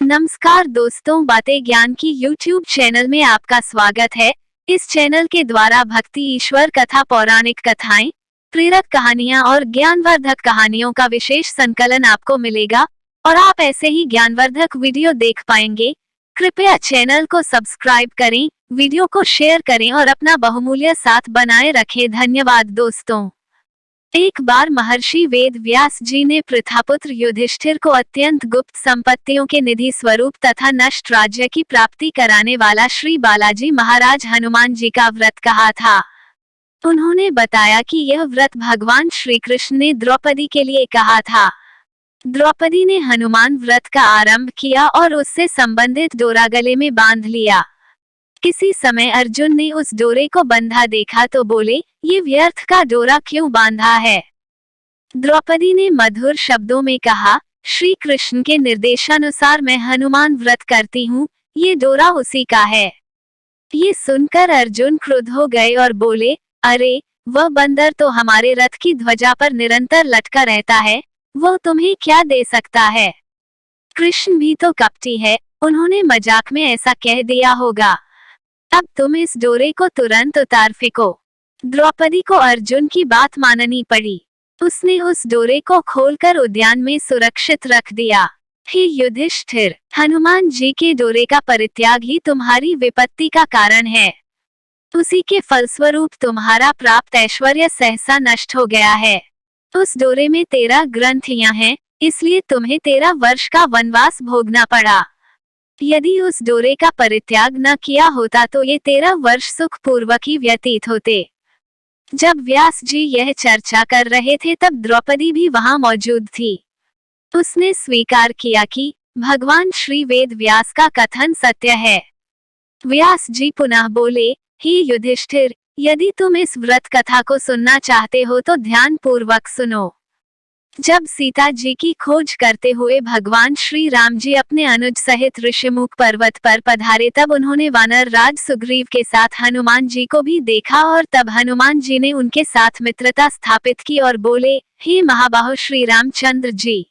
नमस्कार दोस्तों, बातें ज्ञान की YouTube चैनल में आपका स्वागत है। इस चैनल के द्वारा भक्ति, ईश्वर कथा, पौराणिक कथाएं, प्रेरक कहानियां और ज्ञानवर्धक कहानियों का विशेष संकलन आपको मिलेगा और आप ऐसे ही ज्ञानवर्धक वीडियो देख पाएंगे। कृपया चैनल को सब्सक्राइब करें, वीडियो को शेयर करें और अपना बहुमूल्य साथ बनाए रखें। धन्यवाद दोस्तों। एक बार महर्षि वेद व्यास जी ने प्रथापुत्र युधिष्ठिर को अत्यंत गुप्त संपत्तियों के निधि स्वरूप तथा नष्ट राज्य की प्राप्ति कराने वाला श्री बालाजी महाराज हनुमान जी का व्रत कहा था। उन्होंने बताया कि यह व्रत भगवान श्री कृष्ण ने द्रौपदी के लिए कहा था। द्रौपदी ने हनुमान व्रत का आरंभ किया और उससे संबंधित डोरा गले में बांध लिया। किसी समय अर्जुन ने उस डोरे को बंधा देखा तो बोले, ये व्यर्थ का डोरा क्यों बांधा है? द्रौपदी ने मधुर शब्दों में कहा, श्री कृष्ण के निर्देशानुसार मैं हनुमान व्रत करती हूँ, ये डोरा उसी का है। ये सुनकर अर्जुन क्रुद्ध हो गए और बोले, अरे, वह बंदर तो हमारे रथ की ध्वजा पर निरंतर लटका रहता है, वह तुम्हें क्या दे सकता है? कृष्ण भी तो कपटी है, उन्होंने मजाक में ऐसा कह दिया होगा। अब तुम इस डोरे को तुरंत उतार फेंको। द्रौपदी को अर्जुन की बात माननी पड़ी। उसने उस डोरे को खोलकर उद्यान में सुरक्षित रख दिया। हे युधिष्ठिर, हनुमान जी के डोरे का परित्याग ही तुम्हारी विपत्ति का कारण है। उसी के फलस्वरूप तुम्हारा प्राप्त ऐश्वर्य सहसा नष्ट हो गया है। उस डोरे में 13 ग्रंथियां हैं, इसलिए तुम्हें 13 वर्ष का वनवास भोगना पड़ा। यदि उस डोरे का परित्याग न किया होता तो ये 13 वर्ष सुख पूर्वक ही व्यतीत होते। जब व्यास जी यह चर्चा कर रहे थे तब द्रौपदी भी वहां मौजूद थी। उसने स्वीकार किया कि भगवान श्री वेद व्यास का कथन सत्य है। व्यास जी पुनः बोले, हे युधिष्ठिर, यदि तुम इस व्रत कथा को सुनना चाहते हो तो ध्यान पूर्वक सुनो। जब सीता जी की खोज करते हुए भगवान श्री राम जी अपने अनुज सहित ऋषिमुख पर्वत पर पधारे तब उन्होंने वानर राज सुग्रीव के साथ हनुमान जी को भी देखा और तब हनुमान जी ने उनके साथ मित्रता स्थापित की और बोले, हे महाबाहो श्री रामचंद्र जी,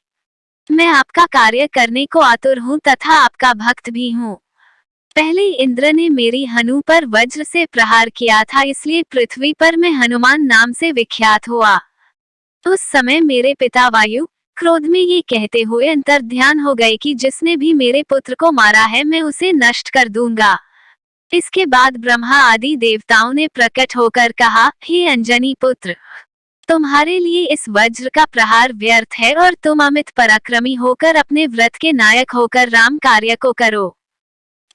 मैं आपका कार्य करने को आतुर हूँ तथा आपका भक्त भी हूँ। पहले इंद्र ने मेरी हनु पर वज्र से प्रहार किया था, इसलिए पृथ्वी पर मैं हनुमान नाम से विख्यात हुआ। उस समय मेरे पिता वायु क्रोध में ये कहते हुए अंतर्ध्यान हो गए कि जिसने भी मेरे पुत्र को मारा है मैं उसे नष्ट कर दूंगा। इसके बाद ब्रह्मा आदि देवताओं ने प्रकट होकर कहा, हे अंजनी पुत्र, तुम्हारे लिए इस वज्र का प्रहार व्यर्थ है और तुम अमित पराक्रमी होकर अपने व्रत के नायक होकर राम कार्य को करो।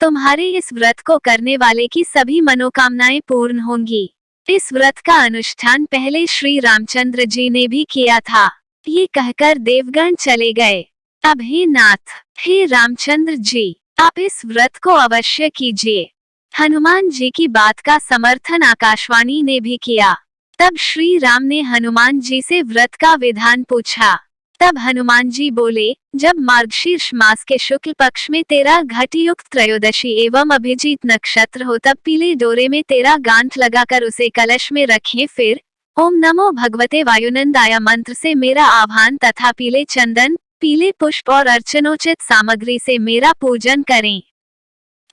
तुम्हारे इस व्रत को करने वाले की सभी मनोकामनाएं पूर्ण होंगी। इस व्रत का अनुष्ठान पहले श्री रामचंद्र जी ने भी किया था। ये कहकर देवगण चले गए। अब हे नाथ, हे रामचंद्र जी, आप इस व्रत को अवश्य कीजिए। हनुमान जी की बात का समर्थन आकाशवाणी ने भी किया। तब श्री राम ने हनुमान जी से व्रत का विधान पूछा। तब हनुमान जी बोले, जब मार्गशीर्ष मास के शुक्ल पक्ष में 13 घटी युक्त त्रयोदशी एवं अभिजीत नक्षत्र हो तब पीले डोरे में 13 गांठ लगाकर उसे कलश में रखें। फिर ओम नमो भगवते वायुनंदाय मंत्र से मेरा आह्वान तथा पीले चंदन, पीले पुष्प और अर्चनोचित सामग्री से मेरा पूजन करें।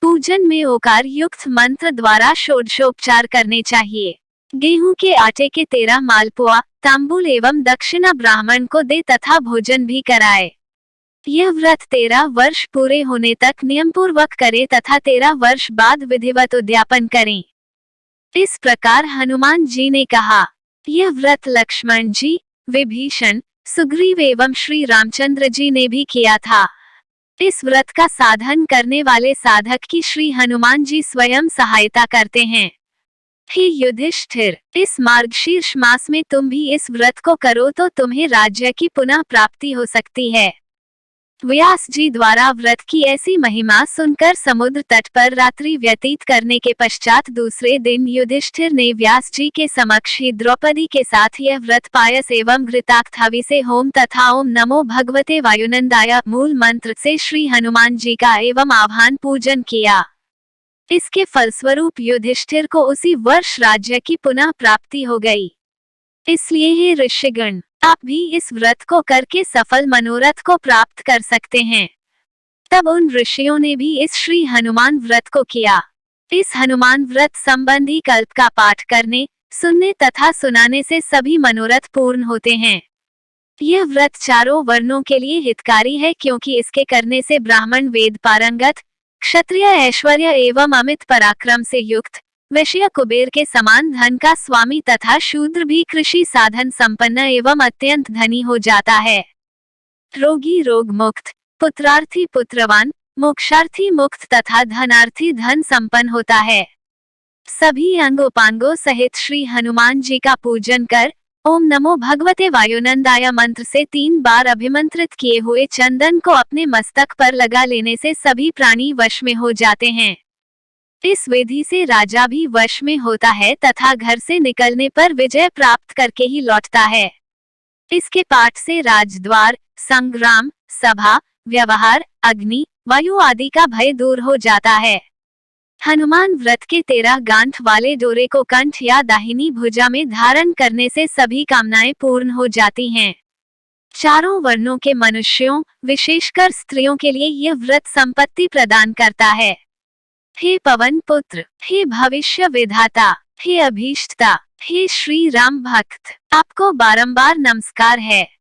पूजन में ओकार युक्त मंत्र द्वारा षोडशोपचार करने चाहिए। गेहूं के आटे के 13 मालपुआ, तांबूल एवं दक्षिणा ब्राह्मण को दे तथा भोजन भी कराए। यह व्रत 13 वर्ष पूरे होने तक नियम पूर्वक करे तथा 13 वर्ष बाद विधिवत उद्यापन करें। इस प्रकार हनुमान जी ने कहा। यह व्रत लक्ष्मण जी, विभीषण, सुग्रीव एवं श्री रामचंद्र जी ने भी किया था। इस व्रत का साधन करने वाले साधक की श्री हनुमान जी स्वयं सहायता करते हैं। हे युधिष्ठिर, इस मार्गशीर्ष मास में तुम भी इस व्रत को करो तो तुम्हें राज्य की पुनः प्राप्ति हो सकती है। व्यास जी द्वारा व्रत की ऐसी महिमा सुनकर समुद्र तट पर रात्रि व्यतीत करने के पश्चात दूसरे दिन युधिष्ठिर ने व्यास जी के समक्ष ही द्रौपदी के साथ यह व्रत पायस एवं घृताक्थावि से होम तथा ओम नमो भगवते वायुनंदाय मूल मंत्र से श्री हनुमान जी का एवं आह्वान पूजन किया। इसके फलस्वरूप युधिष्ठिर को उसी वर्ष राज्य की पुनः प्राप्ति हो गई। इसलिए हे ऋषिगण, आप भी इस व्रत को करके सफल मनोरथ को प्राप्त कर सकते हैं। तब उन ऋषियों ने भी इस श्री हनुमान व्रत को किया। इस हनुमान व्रत संबंधी कल्प का पाठ करने, सुनने तथा सुनाने से सभी मनोरथ पूर्ण होते हैं। यह व्रत चारों वर्णों के लिए हितकारी है, क्योंकि इसके करने से ब्राह्मण वेद पारंगत, क्षत्रिय ऐश्वर्य एवं अमित पराक्रम से युक्त, वैश्य कुबेर के समान धन का स्वामी तथा शूद्र भी कृषि साधन संपन्न एवं अत्यंत धनी हो जाता है। रोगी रोग मुक्त, पुत्रार्थी पुत्रवान, मोक्षार्थी मुक्त तथा धनार्थी धन संपन्न होता है। सभी अंगोपांगों सहित श्री हनुमान जी का पूजन कर ओम नमो भगवते वायुनंदाय मंत्र से 3 बार अभिमंत्रित किए हुए चंदन को अपने मस्तक पर लगा लेने से सभी प्राणी वश में हो जाते हैं। इस विधि से राजा भी वश में होता है तथा घर से निकलने पर विजय प्राप्त करके ही लौटता है। इसके पाठ से राजद्वार, संग्राम, सभा, व्यवहार, अग्नि, वायु आदि का भय दूर हो जाता है। हनुमान व्रत के 13 गांठ वाले डोरे को कंठ या दाहिनी भुजा में धारण करने से सभी कामनाएं पूर्ण हो जाती हैं। चारों वर्णों के मनुष्यों, विशेषकर स्त्रियों के लिए यह व्रत संपत्ति प्रदान करता है। हे पवन पुत्र, हे भविष्य विधाता, हे अभीष्टता, हे श्री राम भक्त, आपको बारंबार नमस्कार है।